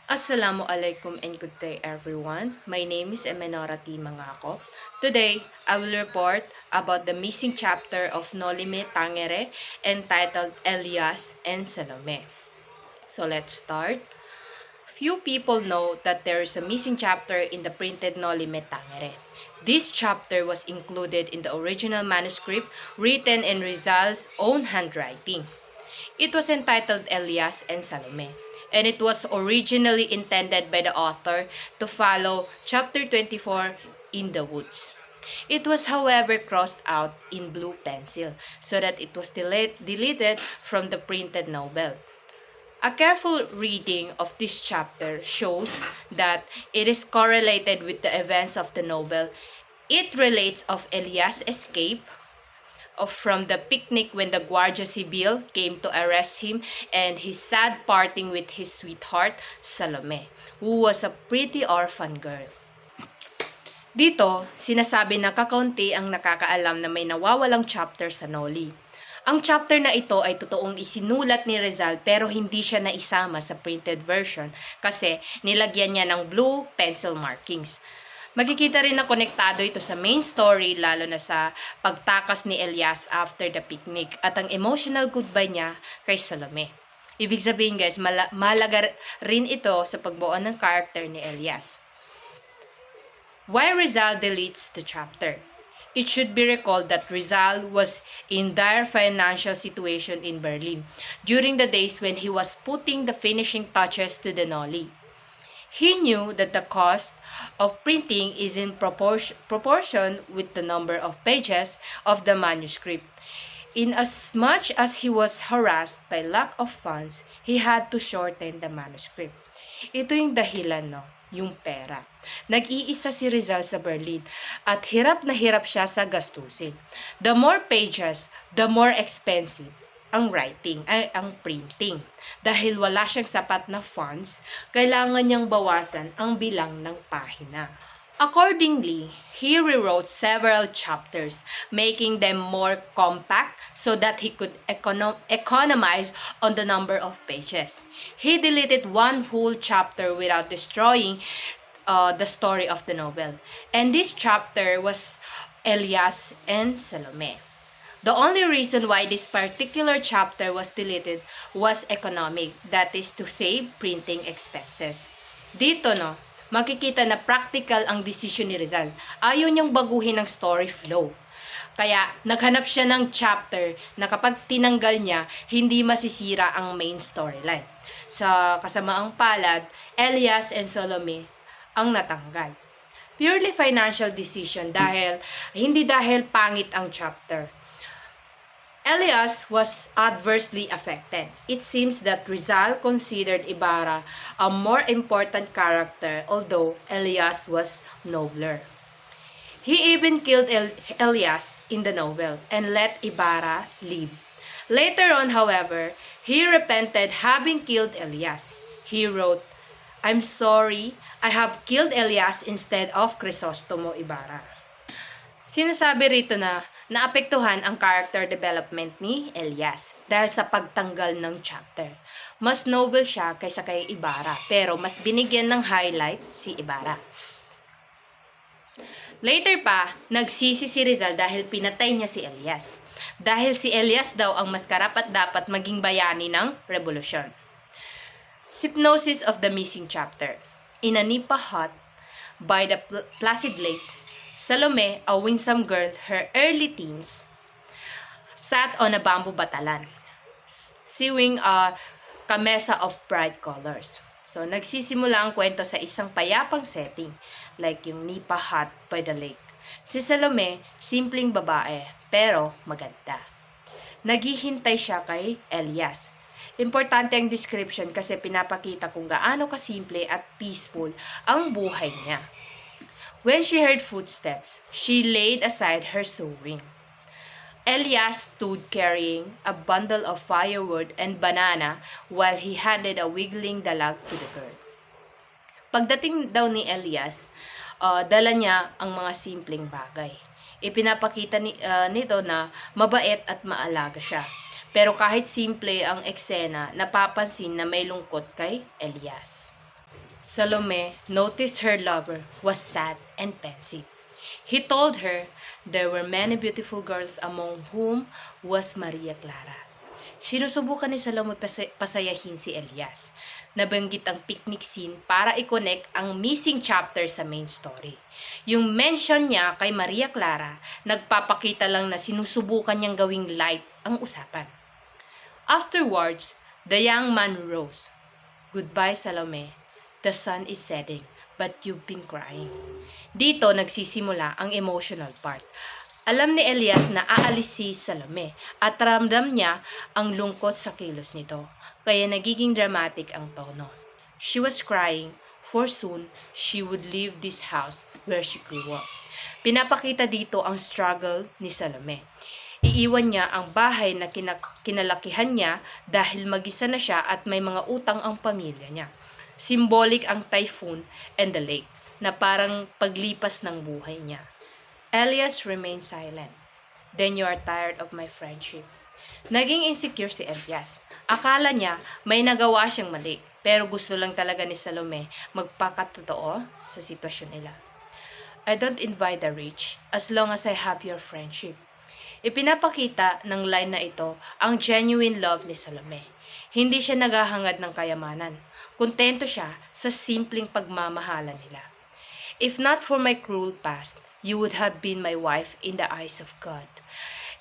Assalamualaikum and good day everyone. My name is Emenora T. Mangako. Today, I will report about the missing chapter of Nolime Tangere entitled Elias and Salome. So let's start. Few people know that there is a missing chapter in the printed Nolime Tangere. This chapter was included in the original manuscript written in Rizal's own handwriting. It was entitled Elias and Salome, and it was originally intended by the author to follow chapter 24 in the woods. It was, however, crossed out in blue pencil so that it was deleted from the printed novel. A careful reading of this chapter shows that it is correlated with the events of the novel. It relates of Elias' escape from the picnic when the Guardia Civil came to arrest him and his sad parting with his sweetheart, Salome, who was a pretty orphan girl. Dito, sinasabi na kakaunti ang nakakaalam na may nawawalang chapter sa Noli. Ang chapter na ito ay totoong isinulat ni Rizal pero hindi siya naisama sa printed version kasi nilagyan niya ng blue pencil markings. Makikita rin na konektado ito sa main story lalo na sa pagtakas ni Elias after the picnic at ang emotional goodbye niya kay Salome. Ibig sabihin guys, malaga rin ito sa pagbuo ng character ni Elias. Why Rizal deletes the chapter? It should be recalled that Rizal was in dire financial situation in Berlin during the days when he was putting the finishing touches to the Noli. He knew that the cost of printing is in proportion with the number of pages of the manuscript. Inasmuch as he was harassed by lack of funds, he had to shorten the manuscript. Ito yung dahilan, no? Yung pera. Nag-iisa si Rizal sa Berlin at hirap na hirap siya sa gastusin. The more pages, the more expensive ang writing, ay ang printing. Dahil wala siyang sapat na funds, kailangan niyang bawasan ang bilang ng pahina. Accordingly, he rewrote several chapters, making them more compact so that he could economize on the number of pages. He deleted one whole chapter without destroying the story of the novel. And this chapter was Elias and Salome. The only reason why this particular chapter was deleted was economic, that is to save printing expenses. Dito no, makikita na practical ang desisyon ni Rizal. Ayaw niyang baguhin ang story flow. Kaya naghanap siya ng chapter na kapag tinanggal niya, hindi masisira ang main storyline. Sa kasamaang palad, Elias and Salome ang natanggal. Purely financial decision hindi dahil pangit ang chapter. Elias was adversely affected. It seems that Rizal considered Ibarra a more important character, although Elias was nobler. He even killed Elias in the novel and let Ibarra live. Later on, however, he repented having killed Elias. He wrote, "I'm sorry, I have killed Elias instead of Crisostomo Ibarra." Sinasabi rito na naapektuhan ang character development ni Elias dahil sa pagtanggal ng chapter. Mas noble siya kaysa kay Ibarra, pero mas binigyan ng highlight si Ibarra. Later pa, nagsisi si Rizal dahil pinatay niya si Elias. Dahil si Elias daw ang mas karapat-dapat maging bayani ng revolusyon. Synopsis of the missing chapter. In a nipa hut by the placid lake, Salome, a winsome girl, her early teens, sat on a bamboo batalan, sewing a kamesa of bright colors. So, nagsisimula ang kwento sa isang payapang setting, like yung nipa hut by the lake. Si Salome, simpleng babae, pero maganda. Naghihintay siya kay Elias. Importante ang description kasi pinapakita kung gaano kasimple at peaceful ang buhay niya. When she heard footsteps, she laid aside her sewing. Elias stood carrying a bundle of firewood and banana while he handed a wiggling dalag to the girl. Pagdating daw ni Elias, dala niya ang mga simpleng bagay. Ipinapakita nito na mabait at maalaga siya. Pero kahit simple ang eksena, napapansin na may lungkot kay Elias. Salome noticed her lover was sad and pensive. He told her there were many beautiful girls among whom was Maria Clara. Sinusubukan ni Salome pasayahin si Elias. Nabanggit ang picnic scene para i-connect ang missing chapter sa main story. Yung mention niya kay Maria Clara, nagpapakita lang na sinusubukan niyang gawing light ang usapan. Afterwards, the young man rose. Goodbye, Salome. The sun is setting, but you've been crying. Dito nagsisimula ang emotional part. Alam ni Elias na aalis si Salome at ramdam niya ang lungkot sa kilos nito, kaya nagiging dramatic ang tono. She was crying, for soon she would leave this house where she grew up. Pinapakita dito ang struggle ni Salome. Iiwan niya ang bahay na kinalakihan niya dahil mag-isa na siya at may mga utang ang pamilya niya. Symbolic ang typhoon and the lake na parang paglipas ng buhay niya. Elias remained silent. Then you are tired of my friendship. Naging insecure si Elias. Akala niya may nagawa siyang mali, pero gusto lang talaga ni Salome magpakatotoo sa sitwasyon nila. I don't invite the rich as long as I have your friendship. Ipinapakita ng line na ito ang genuine love ni Salome. Hindi siya naghahangad ng kayamanan. Kontento siya sa simpleng pagmamahalan nila. If not for my cruel past, you would have been my wife in the eyes of God.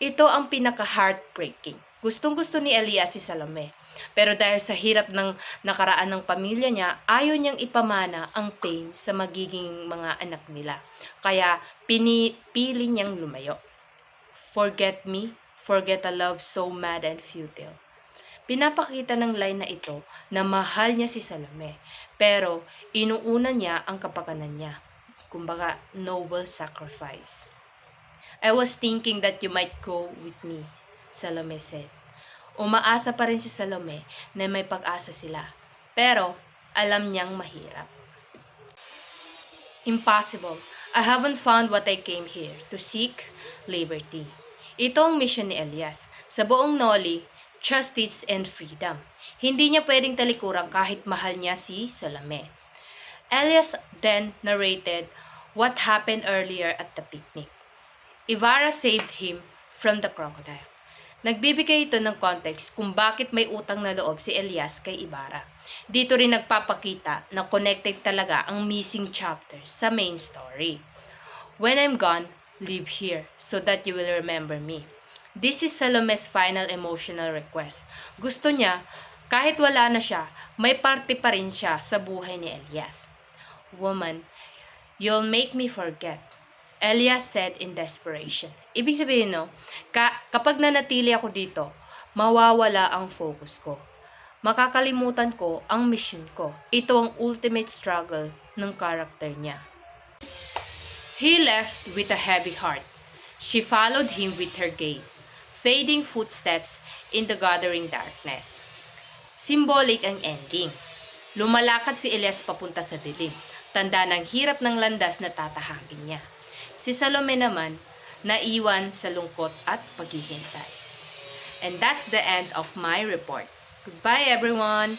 Ito ang pinaka-heartbreaking. Gustong-gusto ni Elias si Salome. Pero dahil sa hirap ng nakaraan ng pamilya niya, ayaw niyang ipamana ang pain sa magiging mga anak nila. Kaya pinipili niyang lumayo. Forget me, forget a love so mad and futile. Pinapakita ng line na ito na mahal niya si Salome, pero inuuna niya ang kapakanan niya. Kumbaga, noble sacrifice. I was thinking that you might go with me, Salome said. Umaasa pa rin si Salome na may pag-asa sila, pero alam niyang mahirap. Impossible. I haven't found what I came here, to seek liberty. Ito ang mission ni Elias. Sa buong Noli, justice and freedom. Hindi niya pwedeng talikuran kahit mahal niya si Salome. Elias then narrated what happened earlier at the picnic. Ibarra saved him from the crocodile. Nagbibigay ito ng context kung bakit may utang na loob si Elias kay Ibarra. Dito rin nagpapakita na connected talaga ang missing chapters sa main story. When I'm gone, live here so that you will remember me. This is Salome's final emotional request. Gusto niya, kahit wala na siya, may parte pa rin siya sa buhay ni Elias. Woman, you'll make me forget, Elias said in desperation. Ibig sabihin, no, kapag nanatili ako dito, mawawala ang focus ko. Makakalimutan ko ang mission ko. Ito ang ultimate struggle ng character niya. He left with a heavy heart. She followed him with her gaze, fading footsteps in the gathering darkness. Symbolic ang ending. Lumalakad si Elias papunta sa dilim. Tanda ng hirap ng landas na tatahakin niya. Si Salome naman, naiwan sa lungkot at paghihintay. And that's the end of my report. Goodbye everyone!